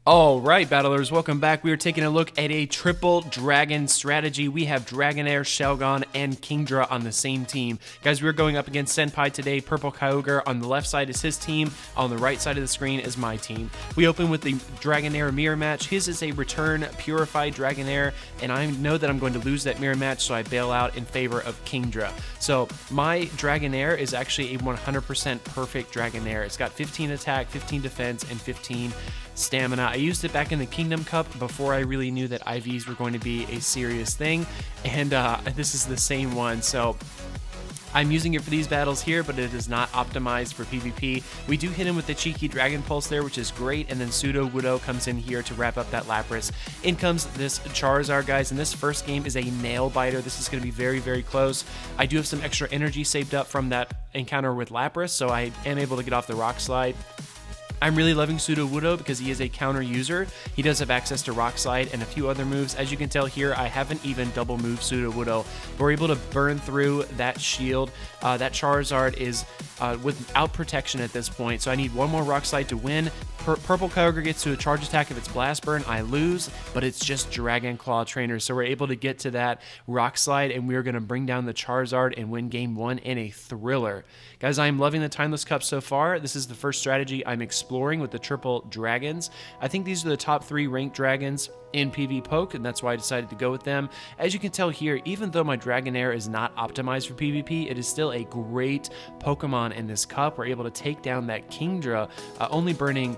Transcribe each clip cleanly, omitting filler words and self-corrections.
All right, battlers, welcome back. We are taking a look at a triple dragon strategy. We have Dragonair, Shelgon, and Kingdra on the same team. Guys, we're going up against Senpai today. Purple Kyogre on the left side is his team. On the right side of the screen is my team. We open with the Dragonair mirror match. His is a return purified Dragonair, and I know that I'm going to lose that mirror match, so I bail out in favor of Kingdra. So my Dragonair is actually a 100% perfect Dragonair. It's got 15 attack, 15 defense, and 15 stamina. I used it back in the Kingdom Cup before I really knew that IVs were going to be a serious thing, and this is the same one, so I'm using it for these battles here, but it is not optimized for PvP. We do hit him with the cheeky Dragon Pulse there, which is great, and then SUDOWOODO comes in here to wrap up that Lapras. In comes this Charizard, guys, and this first game is a nail biter. This is going to be very, very close. I do have some extra energy saved up from that encounter with Lapras, so I am able to get off the Rock Slide. I'm really loving SUDOWOODO because he is a counter user. He does have access to Rock Slide and a few other moves. As you can tell here, I haven't even double moved SUDOWOODO. We're able to burn through that shield. That Charizard is without protection at this point, so I need one more Rock Slide to win. Purple Kyogre gets to a charge attack of its Blast Burn. I lose, but it's just Dragon Claw trainers, so we're able to get to that Rock Slide, and we're going to bring down the Charizard and win game one in a thriller. Guys, I am loving the Timeless Cup so far. This is the first strategy I'm exploring with the triple dragons. I think these are the top 3 ranked dragons in PvPoke, and that's why I decided to go with them. As you can tell here, even though my Dragonair is not optimized for PvP, it is still a great Pokemon in this cup. We're able to take down that Kingdra, only burning,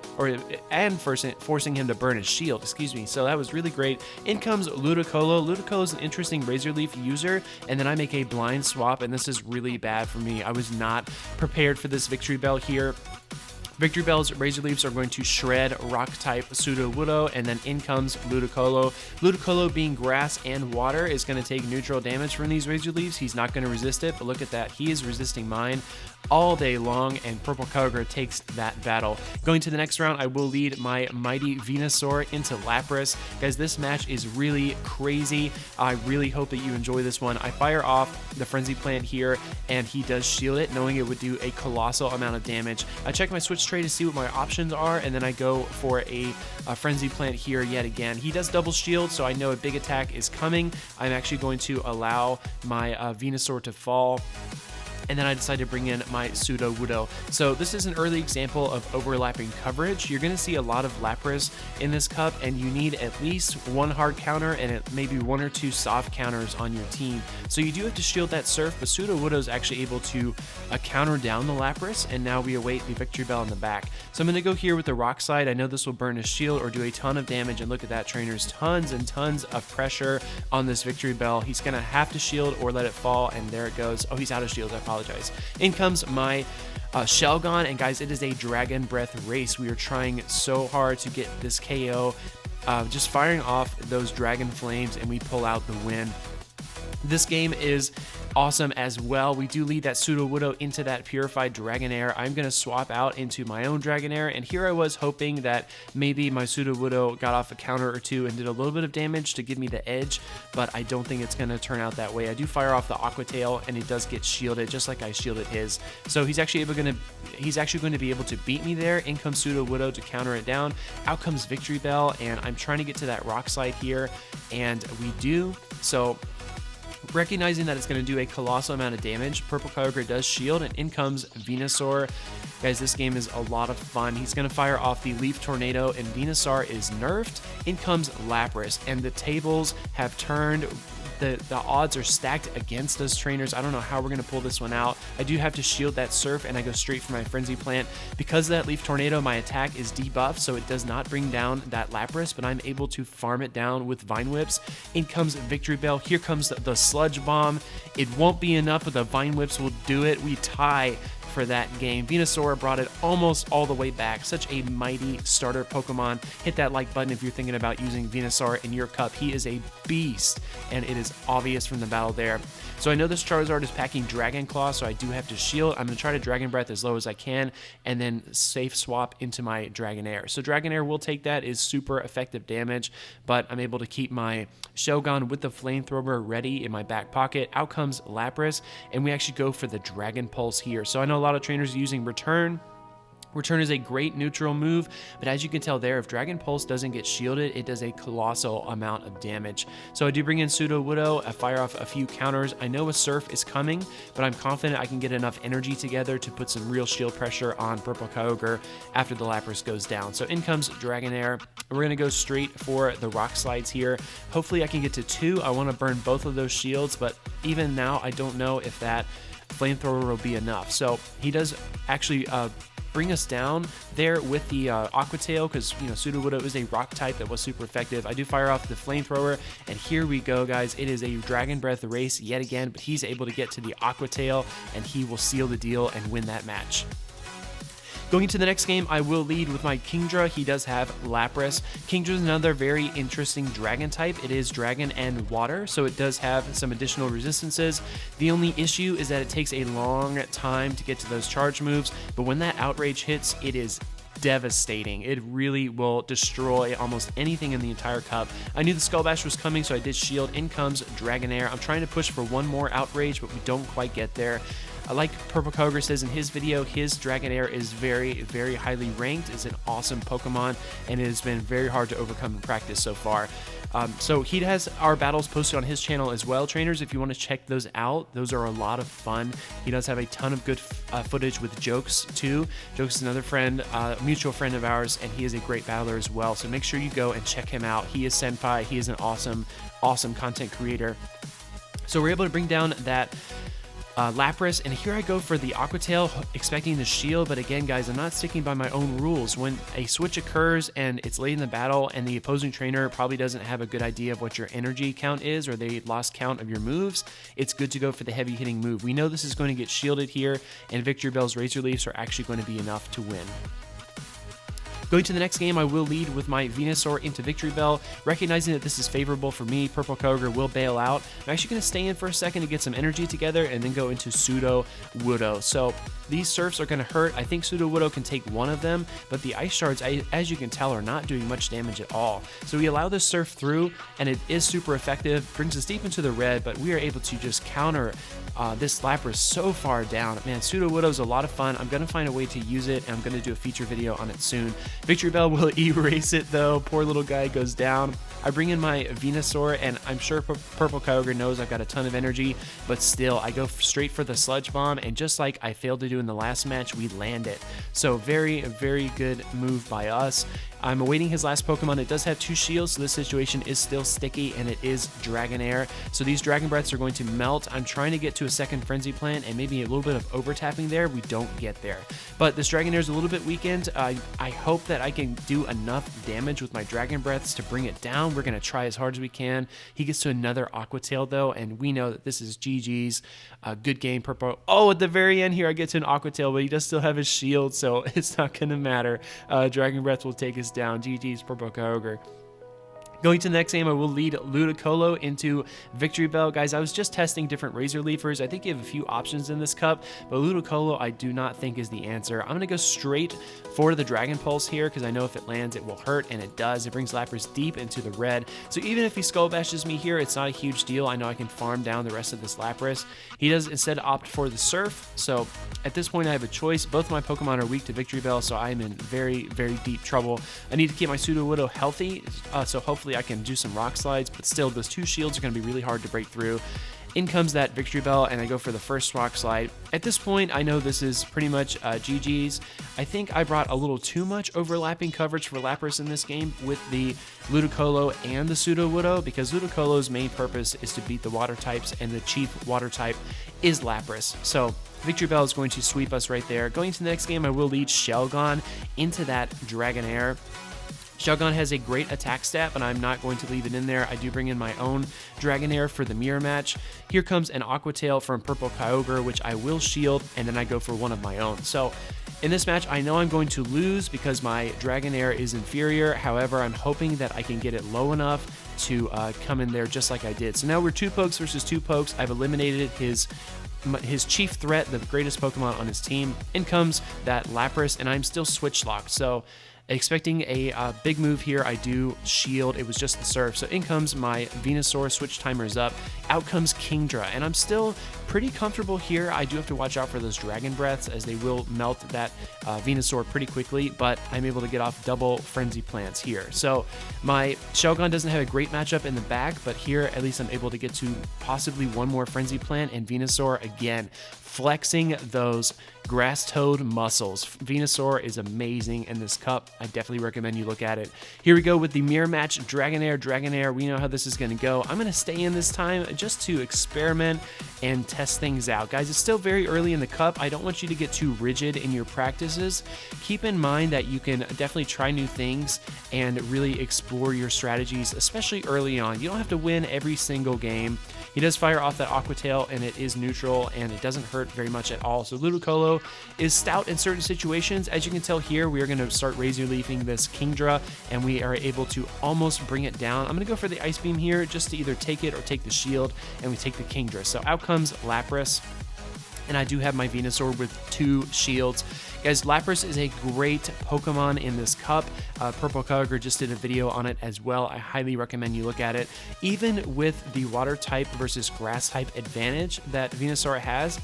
and forcing him to burn his shield, excuse me. So that was really great. In comes Ludicolo. Ludicolo is an interesting Razor Leaf user, and then I make a blind swap, and this is really bad for me. I was not prepared for this Victory Bell here. Victory Bell's Razor Leaves are going to shred Rock-type SUDOWOODO, and then in comes Ludicolo. Ludicolo, being grass and water, is going to take neutral damage from these Razor Leaves. He's not going to resist it, but look at that. He is resisting mine all day long, and Purple Kyogre takes that battle. Going to the next round, I will lead my mighty Venusaur into Lapras. Guys, this match is really crazy. I really hope that you enjoy this one. I fire off the Frenzy Plant here, and he does shield it, knowing it would do a colossal amount of damage. I check my switch trade to see what my options are, and then I go for a Frenzy Plant here yet again. He does double shield, so I know a big attack is coming. I'm actually going to allow my Venusaur to fall, and then I decided to bring in my SUDOWOODO. So this is an early example of overlapping coverage. You're going to see a lot of Lapras in this cup, and you need at least one hard counter and maybe 1 or 2 soft counters on your team. So you do have to shield that Surf, but SUDOWOODO is actually able to counter down the Lapras, and now we await the Victory Bell in the back. So I'm going to go here with the Rock Slide. I know this will burn his shield or do a ton of damage, and look at that, trainers. Tons and tons of pressure on this Victory Bell. He's going to have to shield or let it fall, and there it goes. Oh, he's out of shields. I apologize. In comes my Shelgon, and guys, it is a Dragon Breath race. We are trying so hard to get this KO, just firing off those Dragon Flames, and we pull out the win. This game is awesome as well. We do lead that SUDOWOODO into that purified Dragonair. I'm going to swap out into my own Dragonair, and here I was hoping that maybe my SUDOWOODO got off a counter or 2 and did a little bit of damage to give me the edge, but I don't think it's going to turn out that way. I do fire off the Aqua Tail, and it does get shielded just like I shielded his. So he's actually going to be able to beat me there. In comes SUDOWOODO to counter it down. Out comes Victory Bell, and I'm trying to get to that Rock Slide here, and we do. So recognizing that it's going to do a colossal amount of damage, Purple Kyogre does shield, and in comes Venusaur. Guys, this game is a lot of fun. He's going to fire off the Leaf Tornado, and Venusaur is nerfed. In comes Lapras, and the tables have turned. The odds are stacked against us, trainers. I don't know how we're going to pull this one out. I do have to shield that Surf, and I go straight for my Frenzy Plant. Because of that Leaf Tornado, my attack is debuffed, so it does not bring down that Lapras, but I'm able to farm it down with Vine Whips. In comes Victory Bell. Here comes the Sludge Bomb. It won't be enough, but the Vine Whips will do it. We tie for that game. Venusaur brought it almost all the way back. Such a mighty starter Pokemon. Hit that like button if you're thinking about using Venusaur in your cup. He is a beast, and it is obvious from the battle there. So I know this Charizard is packing Dragon Claw, so I do have to shield. I'm going to try to Dragon Breath as low as I can, and then safe swap into my Dragonair. So Dragonair will take that, is super effective damage, but I'm able to keep my Shelgon with the Flamethrower ready in my back pocket. Out comes Lapras, and we actually go for the Dragon Pulse here. So I know a lot of trainers are using Return. Return is a great neutral move, but as you can tell there, if Dragon Pulse doesn't get shielded, it does a colossal amount of damage. So I do bring in SUDOWOODO, I fire off a few counters. I know a Surf is coming, but I'm confident I can get enough energy together to put some real shield pressure on PurpleKyogre after the Lapras goes down. So in comes Dragonair. We're going to go straight for the Rock Slides here. Hopefully I can get to 2. I want to burn both of those shields, but even now I don't know if that Flamethrower will be enough. So he does actually bring us down there with the Aqua Tail, because SUDOWOODO is a rock type that was super effective. I do fire off the Flamethrower, and here we go, guys. It is a Dragon Breath race yet again, but he's able to get to the Aqua Tail, and he will seal the deal and win that match. Going into the next game, I will lead with my Kingdra. He does have Lapras. Kingdra is another very interesting dragon type. It is dragon and water, so it does have some additional resistances. The only issue is that it takes a long time to get to those charge moves, but when that Outrage hits, it is devastating. It really will destroy almost anything in the entire cup. I knew the Skull Bash was coming, so I did shield. In comes Dragonair. I'm trying to push for one more Outrage, but we don't quite get there. Like PurpleKyogre says in his video, his Dragonair is very, very highly ranked. It's an awesome Pokemon, and it has been very hard to overcome in practice so far. So he has our battles posted on his channel as well, trainers. If you want to check those out, those are a lot of fun. He does have a ton of good footage with Jokes too. Jokes is another friend, a mutual friend of ours, and he is a great battler as well. So make sure you go and check him out. He is Senpai. He is an awesome, awesome content creator. So we're able to bring down that Lapras, and here I go for the Aqua Tail, expecting the shield, but again, guys, I'm not sticking by my own rules. When a switch occurs and it's late in the battle and the opposing trainer probably doesn't have a good idea of what your energy count is, or they lost count of your moves, it's good to go for the heavy hitting move. We know this is going to get shielded here, and Victory Bell's Razor Leafs are actually going to be enough to win. Going to the next game, I will lead with my Venusaur into Victory Bell. Recognizing that this is favorable for me, PurpleKyogre will bail out. I'm actually going to stay in for a second to get some energy together and then go into SUDOWOODO. So these Surfs are going to hurt. I think SUDOWOODO can take one of them, but the Ice Shards, as you can tell, are not doing much damage at all. So we allow this Surf through, and it is super effective. Brings us deep into the red, but we are able to just counter this Lapras so far down. Man, SUDOWOODO is a lot of fun. I'm going to find a way to use it, and I'm going to do a feature video on it soon. Victory Bell will erase it, though. Poor little guy goes down. I bring in my Venusaur, and I'm sure PurpleKyogre knows I've got a ton of energy, but still, I go straight for the Sludge Bomb, and just like I failed to do in the last match, we land it. So very, very good move by us. I'm awaiting his last Pokemon. It does have 2 shields, so this situation is still sticky, and it is Dragonair. So these Dragon Breaths are going to melt. I'm trying to get to a second Frenzy Plant, and maybe a little bit of over-tapping there. We don't get there. But this Dragonair is a little bit weakened. I hope that I can do enough damage with my Dragon Breaths to bring it down. We're going to try as hard as we can. He gets to another Aqua Tail, though, and we know that this is GG's. Good game, Purple. Oh, at the very end here, I get to an Aqua Tail, but he does still have his shield, so it's not going to matter. Dragon Breath will take us down. GG's PurpleKyogre. Going to the next game, I will lead Ludicolo into Victory Bell. Guys, I was just testing different Razor Leafers. I think you have a few options in this cup, but Ludicolo I do not think is the answer. I'm going to go straight for the Dragon Pulse here, because I know if it lands, it will hurt, and it does. It brings Lapras deep into the red. So even if he Skull Bashes me here, it's not a huge deal. I know I can farm down the rest of this Lapras. He does instead opt for the Surf, so at this point I have a choice. Both my Pokemon are weak to Victory Bell, so I'm in very, very deep trouble. I need to keep my SUDOWOODO healthy, so hopefully I can do some Rock Slides, but still, those 2 shields are going to be really hard to break through. In comes that Victory Bell, and I go for the first Rock Slide. At this point, I know this is pretty much GG's. I think I brought a little too much overlapping coverage for Lapras in this game with the Ludicolo and the SUDOWOODO, because Ludicolo's main purpose is to beat the water types, and the chief water type is Lapras. So Victory Bell is going to sweep us right there. Going to the next game, I will lead Shelgon into that Dragonair. Shelgon has a great attack stat, but I'm not going to leave it in there. I do bring in my own Dragonair for the mirror match. Here comes an Aqua Tail from PurpleKyogre, which I will shield, and then I go for one of my own. So in this match, I know I'm going to lose because my Dragonair is inferior. However, I'm hoping that I can get it low enough to come in there just like I did. So now we're 2 pokes versus 2 pokes. I've eliminated his chief threat, the greatest Pokemon on his team. In comes that Lapras, and I'm still switch locked. So expecting a big move here, I do shield. It was just the Surf. So in comes my Venusaur, switch timer is up. Out comes Kingdra, and I'm still pretty comfortable here. I do have to watch out for those Dragon Breaths as they will melt that Venusaur pretty quickly, but I'm able to get off double Frenzy Plants here. So my Shelgon doesn't have a great matchup in the back, but here at least I'm able to get to possibly one more Frenzy Plant, and Venusaur again flexing those grass toad muscles. Venusaur is amazing in this cup. I definitely recommend you look at it. Here we go with the mirror match. Dragonair. We know how this is going to go. I'm going to stay in this time just to experiment and test things out. Guys, it's still very early in the cup. I don't want you to get too rigid in your practices. Keep in mind that you can definitely try new things and really explore your strategies, especially early on. You don't have to win every single game. He does fire off that Aqua Tail, and it is neutral, and it doesn't hurt very much at all. So Ludicolo is stout in certain situations. As you can tell here, we are going to start Razor Leafing this Kingdra, and we are able to almost bring it down. I'm going to go for the Ice Beam here just to either take it or take the shield, and we take the Kingdra. So out comes Lapras, and I do have my Venusaur with 2 shields. Guys, Lapras is a great Pokemon in this cup. PurpleKyogre just did a video on it as well. I highly recommend you look at it. Even with the water type versus grass type advantage that Venusaur has,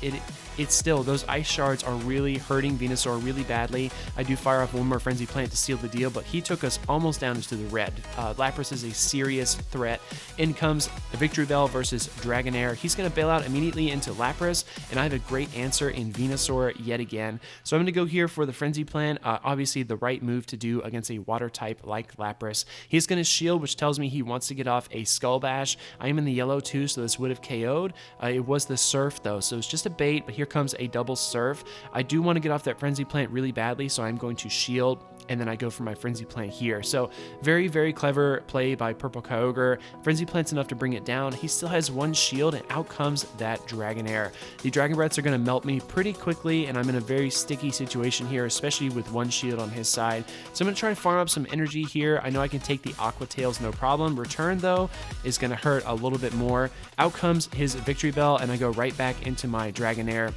it's still, those ice shards are really hurting Venusaur really badly. I do fire off one more Frenzy Plant to seal the deal, but he took us almost down into the red. Lapras is a serious threat. In comes Victory Bell versus Dragonair. He's going to bail out immediately into Lapras, and I have a great answer in Venusaur yet again. So I'm going to go here for the Frenzy Plant. Obviously the right move to do against a water type like Lapras. He's going to shield, which tells me he wants to get off a Skull Bash. I am in the yellow too, so this would have KO'd. It was the Surf though, so it's just a bait, but here comes a double Surf. I do want to get off that Frenzy Plant really badly, so I'm going to shield, and then I go for my Frenzy Plant here. So very, very clever play by PurpleKyogre. Frenzy Plant's enough to bring it down. He still has 1 shield, and out comes that Dragonair. The Dragon Breaths are going to melt me pretty quickly, and I'm in a very sticky situation here, especially with 1 shield on his side. So I'm going to try to farm up some energy here. I know I can take the Aqua Tails, no problem. Return, though, is going to hurt a little bit more. Out comes his Victory Bell, and I go right back into my Dragonair.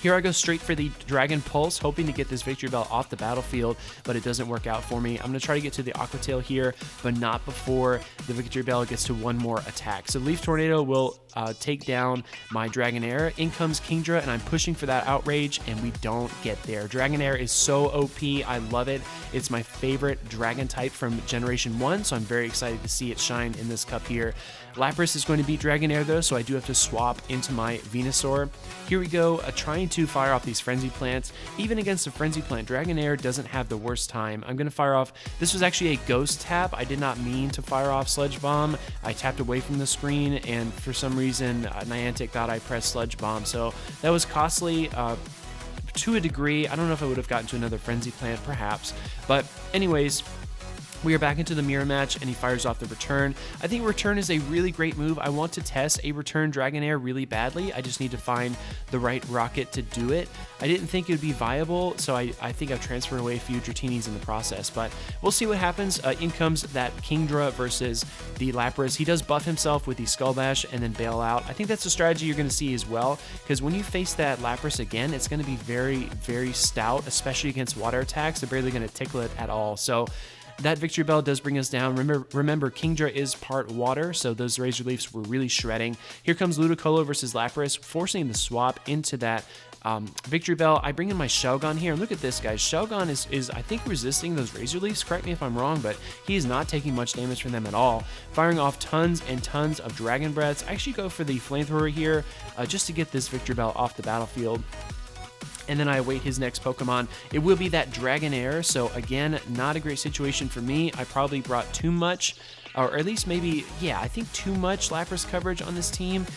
Here I go straight for the Dragon Pulse, hoping to get this Victory Bell off the battlefield, but it doesn't work out for me. I'm going to try to get to the Aqua Tail here, but not before the Victory Bell gets to 1 more attack. So Leaf Tornado will take down my Dragonair. In comes Kingdra, and I'm pushing for that Outrage, and we don't get there. Dragonair is so OP. I love it. It's my favorite Dragon type from Generation 1, so I'm very excited to see it shine in this cup here. Lapras is going to beat Dragonair though, so I do have to swap into my Venusaur. Here we go, trying to fire off these Frenzy Plants. Even against a Frenzy Plant, Dragonair doesn't have the worst time. I'm going to fire off, this was actually a Ghost Tap. I did not mean to fire off Sludge Bomb. I tapped away from the screen, and for some reason, Niantic thought I pressed Sludge Bomb, so that was costly. To a degree, I don't know if I would have gotten to another Frenzy Plant, perhaps, but anyways, we are back into the mirror match, and he fires off the Return. I think Return is a really great move. I want to test a Return Dragonair really badly. I just need to find the right rocket to do it. I didn't think it would be viable, so I think I've transferred away a few Dratini's in the process, but we'll see what happens. In comes that Kingdra versus the Lapras. He does buff himself with the Skull Bash and then bail out. I think that's a strategy you're going to see as well, because when you face that Lapras again, it's going to be very, very stout, especially against water attacks. They're barely going to tickle it at all. So that Victory Bell does bring us down. Remember, Kingdra is part water, so those Razor Leafs were really shredding. Here comes Ludicolo versus Lapras, forcing the swap into that Victory Bell. I bring in my Shelgon here, and look at this, guys. Shelgon is I think, resisting those Razor Leafs. Correct me if I'm wrong, but he is not taking much damage from them at all. Firing off tons and tons of Dragon Breaths. I actually go for the Flamethrower here just to get this Victory Bell off the battlefield. And then I await his next Pokemon. It will be that Dragonair, so again, not a great situation for me. I probably brought too much, or at least maybe, yeah, I think too much Lapras coverage on this team.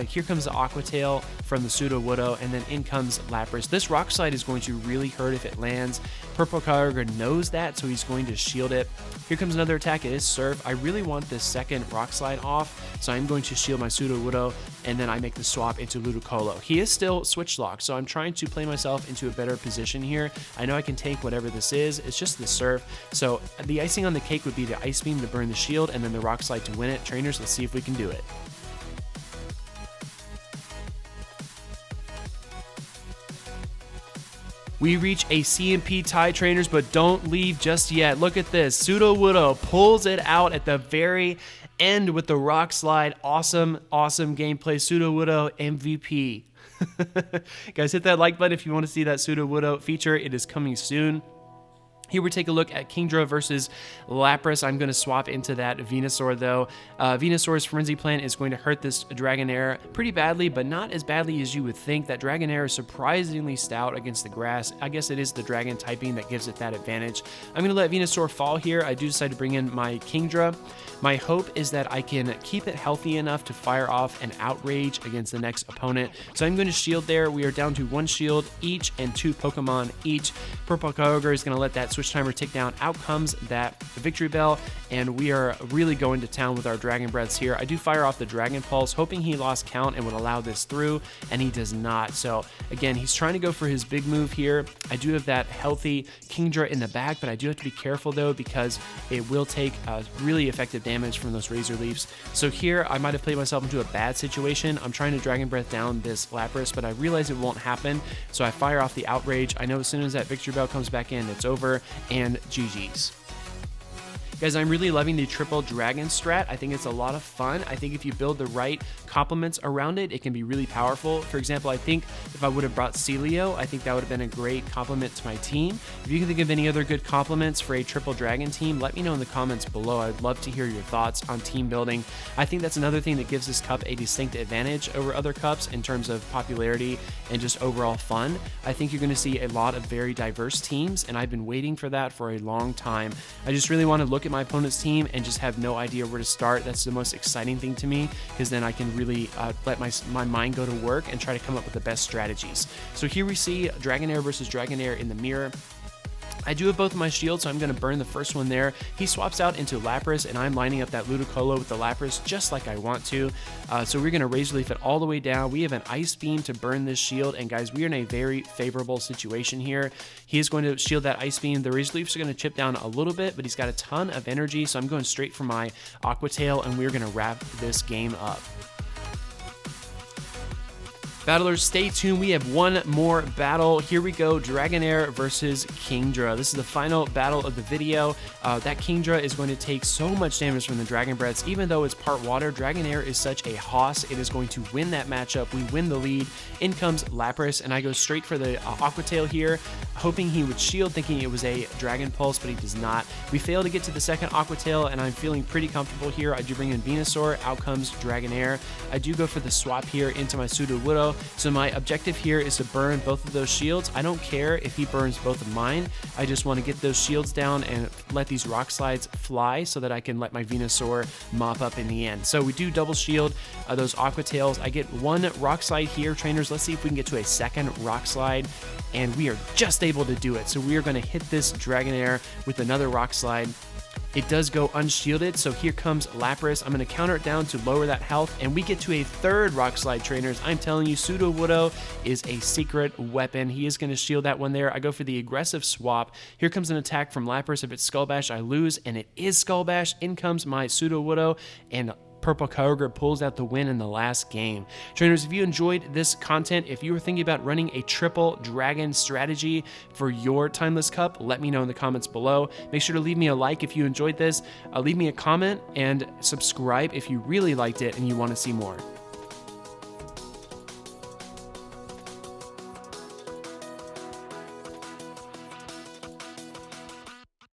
Here comes the Aqua Tail from the SUDOWOODO, and then in comes Lapras. This Rock Slide is going to really hurt if it lands. PurpleKyogre knows that, so he's going to shield it. Here comes another attack. It is Surf. I really want this second Rock Slide off, so I'm going to shield my SUDOWOODO, and then I make the swap into Ludicolo. He is still Switch Locked, so I'm trying to play myself into a better position here. I know I can take whatever this is. It's just the Surf. So the icing on the cake would be the Ice Beam to burn the shield, and then the Rock Slide to win it. Trainers, let's see if we can do it. We reach a CMP tie, trainers, but don't leave just yet. Look at this. SUDOWOODO pulls it out at the very end with the Rock Slide. Awesome, awesome gameplay. SUDOWOODO MVP. Guys, hit that like button if you want to see that SUDOWOODO feature. It is coming soon. Here we take a look at Kingdra versus Lapras. I'm going to swap into that Venusaur though. Venusaur's Frenzy Plant is going to hurt this Dragonair pretty badly, but not as badly as you would think. That Dragonair is surprisingly stout against the grass. I guess it is the Dragon typing that gives it that advantage. I'm going to let Venusaur fall here. I do decide to bring in my Kingdra. My hope is that I can keep it healthy enough to fire off an Outrage against the next opponent. So I'm going to shield there. We are down to 1 shield each and 2 Pokemon each. PurpleKyogre is going to let that switch timer tick down. Out comes that victory bell, and we are really going to town with our Dragon Breaths here. I do fire off the Dragon Pulse, hoping he lost count and would allow this through, and he does not. So again, he's trying to go for his big move here. I do have that healthy Kingdra in the back, but I do have to be careful though, because it will take really effective damage from those Razor Leafs. So here I might have played myself into a bad situation. I'm trying to Dragon Breath down this Lapras, but I realize it won't happen, so I fire off the Outrage. I know as soon as that victory bell comes back in, it's over, and GG's. Guys, I'm really loving the triple dragon strat. I think it's a lot of fun. I think if you build the right complements around it, it can be really powerful. For example, I think if I would have brought Celio, I think that would have been a great complement to my team. If you can think of any other good complements for a triple dragon team, let me know in the comments below. I'd love to hear your thoughts on team building. I think that's another thing that gives this cup a distinct advantage over other cups in terms of popularity and just overall fun. I think you're going to see a lot of very diverse teams, and I've been waiting for that for a long time. I just really want to look at my opponent's team and just have no idea where to start. That's the most exciting thing to me, because then I can really let my mind go to work and try to come up with the best strategies. So here we see Dragonair versus Dragonair in the mirror. I do have both of my shields, so I'm going to burn the first one there. He swaps out into Lapras, and I'm lining up that Ludicolo with the Lapras just like I want to. So we're going to Razor Leaf it all the way down. We have an Ice Beam to burn this shield, and guys, we are in a very favorable situation here. He is going to shield that Ice Beam. The Razor Leafs are going to chip down a little bit, but he's got a ton of energy, so I'm going straight for my Aqua Tail, and we're going to wrap this game up. Battlers, stay tuned. We have one more battle. Here we go, Dragonair versus Kingdra. This is the final battle of the video. That Kingdra is going to take so much damage from the Dragon Breaths. Even though it's part water, Dragonair is such a hoss. It is going to win that matchup. We win the lead. In comes Lapras, and I go straight for the Aqua Tail here, hoping he would shield, thinking it was a Dragon Pulse, but he does not. We fail to get to the second Aqua Tail, and I'm feeling pretty comfortable here. I do bring in Venusaur. Out comes Dragonair. I do go for the swap here into my SUDOWOODO. So my objective here is to burn both of those shields. I don't care if he burns both of mine. I just want to get those shields down and let these Rock Slides fly so that I can let my Venusaur mop up in the end. So we do double shield those Aqua Tails. I get one Rock Slide here, trainers. Let's see if we can get to a second Rock Slide, and we are just able to do it. So we are going to hit this Dragonair with another Rock Slide. It does go unshielded, so here comes Lapras. I'm going to counter it down to lower that health, and we get to a third Rock Slide, trainers. I'm telling you, SUDOWOODO is a secret weapon. He is going to shield that one there. I go for the aggressive swap. Here comes an attack from Lapras. If it's Skull Bash, I lose, and it is Skull Bash. In comes my SUDOWOODO, and PurpleKyogre pulls out the win in the last game. Trainers, if you enjoyed this content, if you were thinking about running a triple dragon strategy for your Timeless Cup, let me know in the comments below. Make sure to leave me a like if you enjoyed this, leave me a comment, and subscribe if you really liked it and you want to see more.